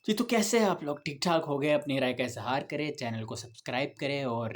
जी, तो कैसे हैं आप लोग? ठीक-ठाक हो गए? अपनी राय का इज़हार करें, चैनल को सब्सक्राइब करें और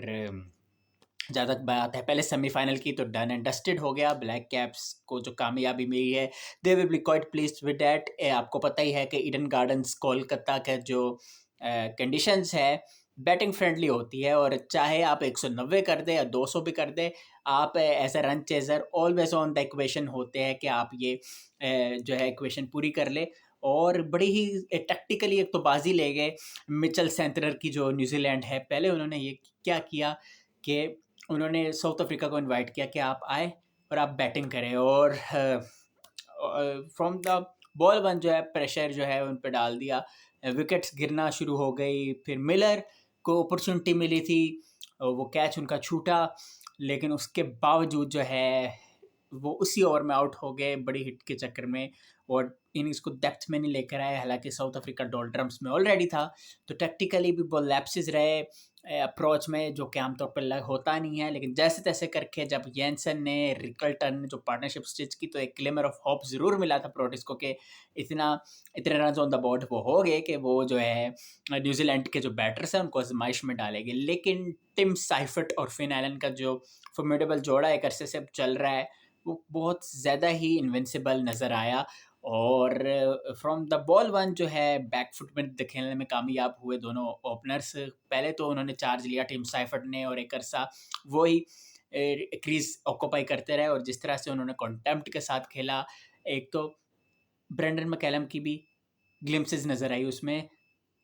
जहाँ तक बात है पहले सेमीफ़ाइनल की तो डन एंड डस्टेड हो गया। ब्लैक कैप्स को जो कामयाबी मिली है, they will be quite pleased with that. आपको पता ही है कि ईडन गार्डन्स कोलकाता का जो कंडीशंस है, बैटिंग फ्रेंडली होती है और चाहे आप 190 कर दें या 200 भी कर दें, आप as a run chaser always on the equation होते हैं कि आप ये जो है इक्वेशन पूरी कर लें। और बड़ी ही टैक्टिकली एक तो बाज़ी ले गए मिचेल सेंटनर की जो न्यूज़ीलैंड है। पहले उन्होंने ये क्या किया कि उन्होंने साउथ अफ्रीका को इनवाइट किया कि आप आए और आप बैटिंग करें और फ्रॉम द बॉल वन जो है प्रेशर जो है उन पे डाल दिया। विकेट्स गिरना शुरू हो गई, फिर मिलर को अपॉर्चुनिटी मिली थी और वो कैच उनका छूटा, लेकिन उसके बावजूद जो है वो उसी ओवर में आउट हो गए बड़ी हिट के चक्कर में और इनिंग्स को डेप्थ में नहीं लेकर आए। हालांकि साउथ अफ्रीका डोल्ड्रम्स में ऑलरेडी था, तो टैक्टिकली भी बहुत लैप्सेस रहे अप्रोच में, जो कि आमतौर पर होता नहीं है। लेकिन जैसे तैसे करके जब येंसन ने रिकल्टन ने जो पार्टनरशिप स्टिच की, तो एक ग्लिमर ऑफ होप ज़रूर मिला था प्रोटिस को कि इतना इतने रन ऑन द बोर्ड वो हो गए कि वो जो है न्यूजीलैंड के जो बैटर्स हैं उनको आजमाइश में डालेंगे। लेकिन टिम साइफर्ट और फिन एलन का जो फॉर्मिडेबल जोड़ा एक अरसे से अब चल रहा है, वो बहुत ज़्यादा ही इन्विंसिबल नज़र आया। और फ्रॉम द बॉल वन जो है बैकफुट में खेलने में कामयाब हुए दोनों ओपनर्स। पहले तो उन्होंने चार्ज लिया टीम साइफर्ट ने और एक अरसा वो ही क्रीज ऑक्यूपाई करते रहे और जिस तरह से उन्होंने कॉन्टेम्प्ट के साथ खेला, एक तो ब्रेंडन मैकलम की भी ग्लिम्पसेस नज़र आई उसमें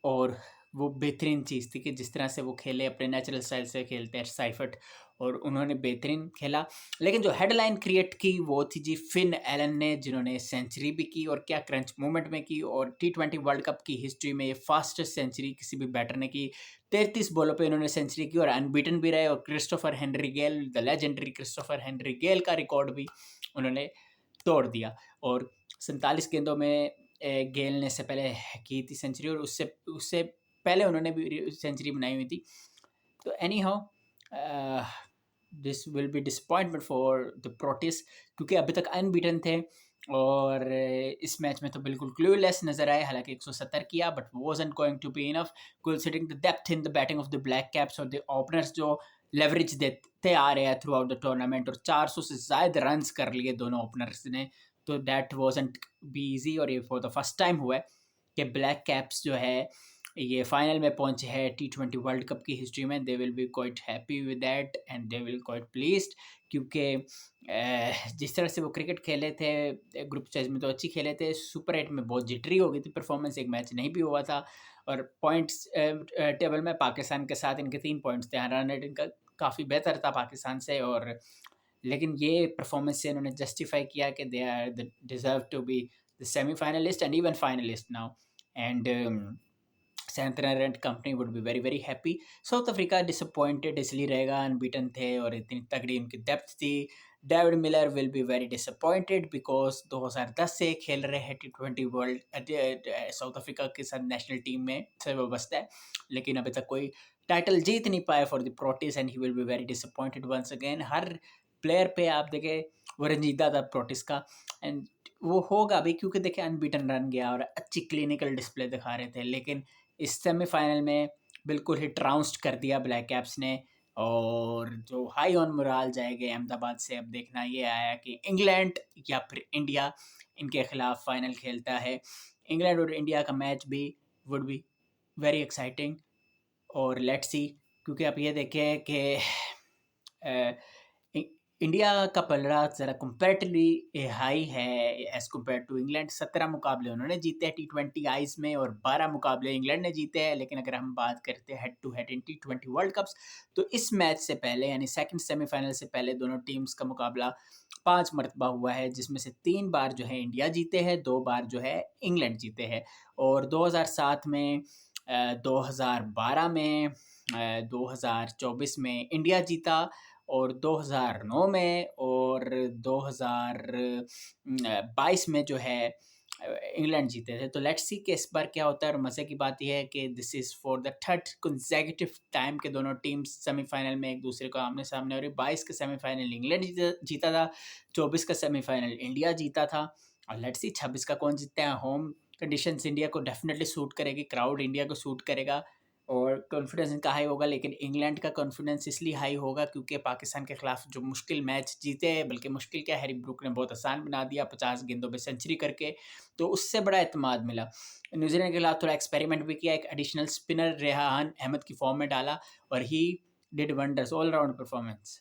और वो बेहतरीन चीज़ थी कि जिस तरह से वो खेले, अपने नेचुरल स्टाइल से खेलते हैं साइफर्ट, और उन्होंने बेहतरीन खेला। लेकिन जो हेडलाइन क्रिएट की वो थी जी फिन एलन ने, जिन्होंने सेंचुरी भी की और क्या क्रंच मोमेंट में की, और T20 वर्ल्ड कप की हिस्ट्री में ये फास्टेस्ट सेंचुरी किसी भी बैटर ने की। 33 बॉलों पे इन्होंने सेंचुरी की और अनबीटन भी रहे, और Christopher Henry Gayle, the legendary Christopher Henry Gayle का रिकॉर्ड भी उन्होंने तोड़ दिया। और 47 गेंदों में गेल ने इससे पहले की थी सेंचुरी, और उससे उससे पहले उन्होंने भी सेंचुरी बनाई हुई थी। तो any how this will be disappointment for the प्रोटिस, क्योंकि अभी तक अनबीटन थे और इस मैच में तो बिल्कुल क्लूलेस नजर आए। हालांकि 170 किया but wasn't going to be enough considering the depth in the batting of the black caps और the openers जो लेवरेज देते आ रहे हैं थ्रू आउट द टूर्नामेंट, और 400 से ज़्यादा रन्स कर लिए दोनों ओपनर्स ने। तो दैट wasn't be easy, और ये फॉर द फर्स्ट टाइम हुआ है कि ब्लैक कैप्स जो है ये फाइनल में पहुंचे हैं T20 वर्ल्ड कप की हिस्ट्री में। दे will be quite happy with that and they will quite pleased, क्योंकि जिस तरह से वो क्रिकेट खेले थे ग्रुप स्टेज में तो अच्छी खेले थे, सुपर 8 में बहुत जिटरी हो गई थी परफॉर्मेंस, एक मैच नहीं भी हुआ था। और पॉइंट्स टेबल में पाकिस्तान के साथ इनके 3 पॉइंट्स थे, रन रेट इनका काफ़ी बेहतर था पाकिस्तान से। और लेकिन ये परफॉर्मेंस से इन्होंने जस्टिफाई किया कि they are the deserve to be the semifinalist and even finalist now. And Santner and company would be very very happy. South Africa disappointed इसलिए रहेगा, अनबीटन थे और इतनी तगड़ी उनकी डेप्थ थी। David Miller will be very disappointed because 2010 से खेल रहे हैं T20 वर्ल्ड साउथ अफ्रीका के साथ नेशनल टीम में से वाबस्ता है, लेकिन अभी तक कोई टाइटल जीत नहीं पाए for the Proteas and he will be very disappointed once again. हर प्लेयर पे आप देखें वो रंजीदा था प्रोटिस का, एंड वो होगा भी क्योंकि देखें अनबीटन रन गया और अच्छी क्लिनिकल डिस्प्ले दिखा रहे थे। लेकिन इस सेमीफाइनल में बिल्कुल ही ट्राउंस्ड कर दिया ब्लैक कैप्स ने, और जो हाई ऑन मोराल जाएंगे अहमदाबाद से। अब देखना ये आया कि इंग्लैंड या फिर इंडिया इनके खिलाफ फाइनल खेलता है। इंग्लैंड और इंडिया का मैच भी वुड बी वेरी एक्साइटिंग, और लेट्स सी, क्योंकि आप ये देखें कि इंडिया का पलड़ा ज़रा कंपेरेटिवली हाई है एज़ कम्पेयर टू इंग्लैंड। 17 मुकाबले उन्होंने जीते हैं T20 आइज़ में और 12 मुकाबले इंग्लैंड ने जीते हैं। लेकिन अगर हम बात करते हैं head to head in T20 world cups, तो इस मैच से पहले यानी सेकंड सेमीफाइनल से पहले दोनों टीम्स का मुकाबला 5 मरतबा हुआ है, जिसमें से 3 बार जो है इंडिया जीते हैं, 2 बार जो है इंग्लैंड जीते हैं। और 2007 में 2012 में 2024 में इंडिया जीता, और 2009 में और 2022 में जो है इंग्लैंड जीते थे। तो लेट्स सी कि इस बार क्या होता है। और मज़े की बात यह है कि this is for the third consecutive time के दोनों टीम्स सेमीफाइनल में एक दूसरे को आमने सामने हो रही। 22 का सेमीफाइनल इंग्लैंड जीता था, 24 का सेमीफाइनल इंडिया जीता था, और लेट्स सी 26 का कौन जीतता है। होम कंडीशंस इंडिया को डेफिनेटली सूट करेगी, क्राउड इंडिया को सूट करेगा और कॉन्फिडेंस इनका हाई होगा। लेकिन इंग्लैंड का कॉन्फिडेंस इसलिए हाई होगा क्योंकि पाकिस्तान के खिलाफ जो मुश्किल मैच जीते हैं, बल्कि मुश्किल क्या, हैरी ब्रूक ने बहुत आसान बना दिया 50 गेंदों पे सेंचुरी करके, तो उससे बड़ा एतमाद मिला। न्यूजीलैंड के खिलाफ थोड़ा एक्सपेरिमेंट भी किया, एक एडिशनल स्पिनर रेहान अहमद की फॉर्म में डाला और he did wonders, all round performance.